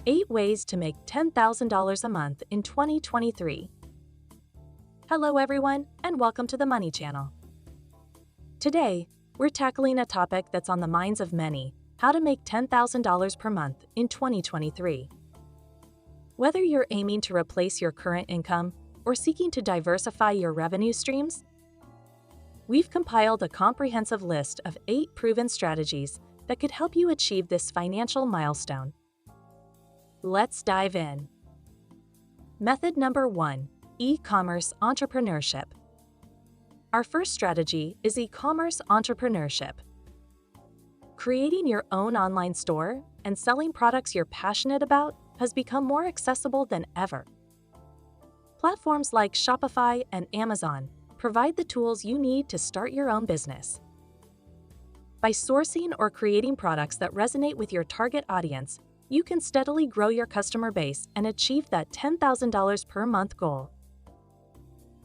8 Ways to Make $10,000 a Month in 2023. Hello everyone, and welcome to the Money Channel. Today, we're tackling a topic that's on the minds of many: how to make $10,000 per month in 2023. Whether you're aiming to replace your current income or seeking to diversify your revenue streams, we've compiled a comprehensive list of 8 proven strategies that could help you achieve this financial milestone. Let's dive in. Method number 1: e-commerce entrepreneurship. Our first strategy is e-commerce entrepreneurship. Creating your own online store and selling products you're passionate about has become more accessible than ever. Platforms like Shopify and Amazon provide the tools you need to start your own business. By sourcing or creating products that resonate with your target audience, you can steadily grow your customer base and achieve that $10,000 per month goal.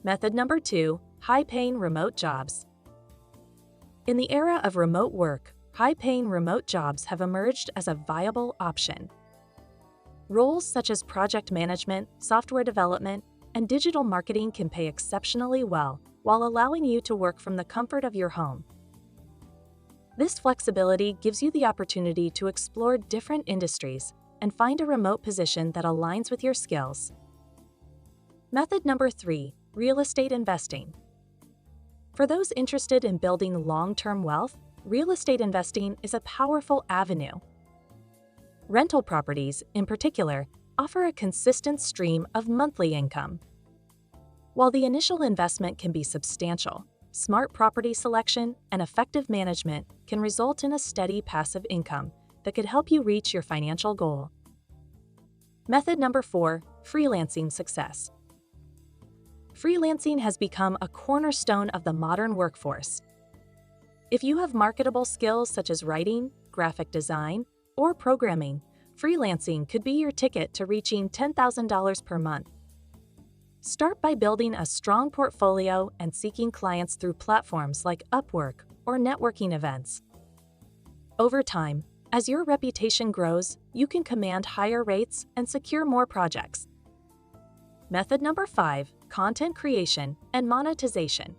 Method number 2: high-paying remote jobs. In the era of remote work, high-paying remote jobs have emerged as a viable option. Roles such as project management, software development, and digital marketing can pay exceptionally well while allowing you to work from the comfort of your home. This flexibility gives you the opportunity to explore different industries and find a remote position that aligns with your skills. Method number 3: real estate investing. For those interested in building long-term wealth, real estate investing is a powerful avenue. Rental properties, in particular, offer a consistent stream of monthly income. While the initial investment can be substantial, smart property selection and effective management can result in a steady passive income that could help you reach your financial goal. Method number 4: freelancing success. Freelancing has become a cornerstone of the modern workforce. If you have marketable skills such as writing, graphic design, or programming, freelancing could be your ticket to reaching $10,000 per month. Start by building a strong portfolio and seeking clients through platforms like Upwork or networking events. Over time, as your reputation grows, you can command higher rates and secure more projects. Method number 5: content creation and monetization.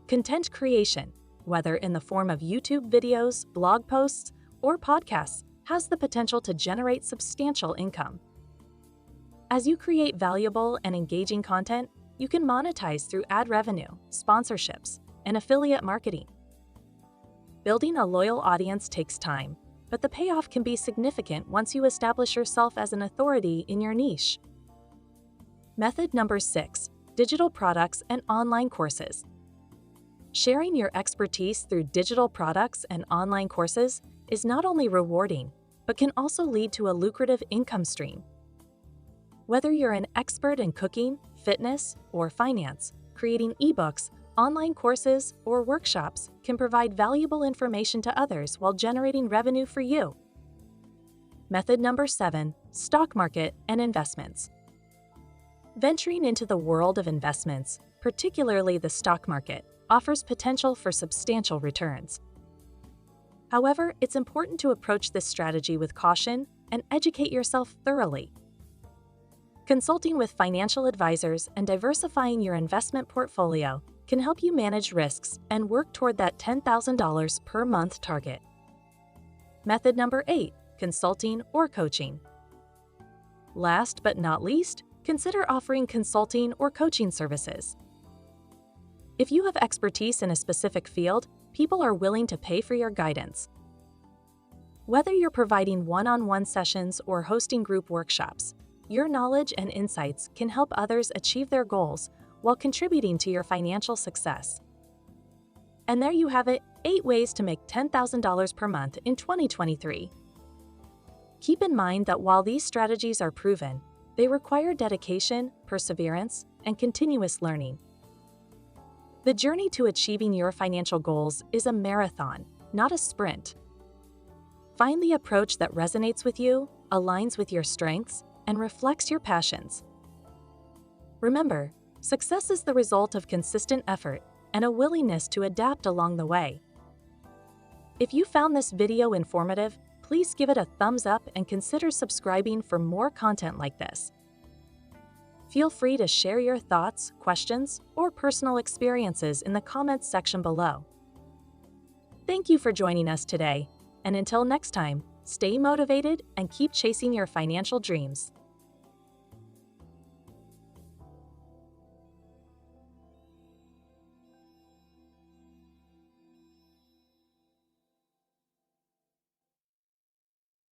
Content creation, whether in the form of YouTube videos, blog posts, or podcasts, has the potential to generate substantial income. As you create valuable and engaging content, you can monetize through ad revenue, sponsorships, and affiliate marketing. Building a loyal audience takes time, but the payoff can be significant once you establish yourself as an authority in your niche. Method number 6: digital products and online courses. Sharing your expertise through digital products and online courses is not only rewarding, but can also lead to a lucrative income stream. Whether you're an expert in cooking, fitness, or finance, creating ebooks, online courses, or workshops can provide valuable information to others while generating revenue for you. Method number 7: stock market and investments. Venturing into the world of investments, particularly the stock market, offers potential for substantial returns. However, it's important to approach this strategy with caution and educate yourself thoroughly. Consulting with financial advisors and diversifying your investment portfolio can help you manage risks and work toward that $10,000 per month target. Method number 8: consulting or coaching. Last but not least, consider offering consulting or coaching services. If you have expertise in a specific field, people are willing to pay for your guidance. Whether you're providing one-on-one sessions or hosting group workshops, your knowledge and insights can help others achieve their goals while contributing to your financial success. And there you have it: 8 ways to make $10,000 per month in 2023. Keep in mind that while these strategies are proven, they require dedication, perseverance, and continuous learning. The journey to achieving your financial goals is a marathon, not a sprint. Find the approach that resonates with you, aligns with your strengths, and reflects your passions. Remember, success is the result of consistent effort and a willingness to adapt along the way. If you found this video informative, please give it a thumbs up and consider subscribing for more content like this. Feel free to share your thoughts, questions, or personal experiences in the comments section below. Thank you for joining us today, and until next time, stay motivated and keep chasing your financial dreams.